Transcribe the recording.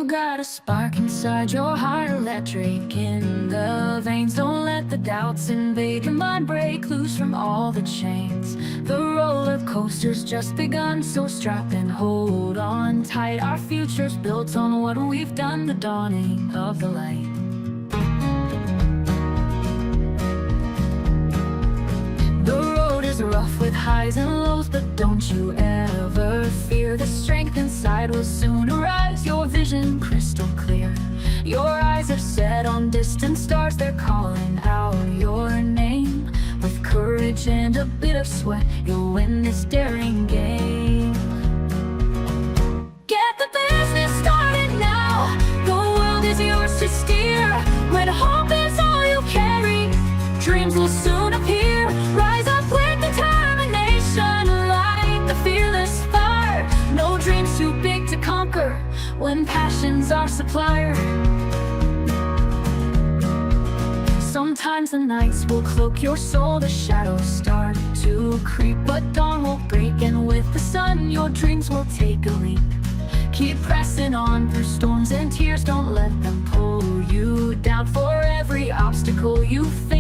You got a spark inside your heart, electric in the veins. Don't let the doubts invade your mind, break loose from all the chains. The roller coaster's just begun, so strap and hold on tight. Our future's built on what we've done, the dawning of the light. The road is rough with highs and lows, but don't you ever fear. The strength inside will soon arise, your vision crystal clear. Your eyes are set on distant stars, they're calling out your name. With courage and a bit of sweat, you'll win this daring game. Get the business started now, the world is yours to steer. When hope is all you carry, dreams will soon appear. Rise up with determination, light the fearless fire. No dream's too big to conquer when passion's our supplier. Sometimes the nights will cloak your soul, the shadows start to creep, but dawn will break, and with the sun your dreams will take a leap. Keep pressing on through storms and tears, don't let them pull you down. For every obstacle you face,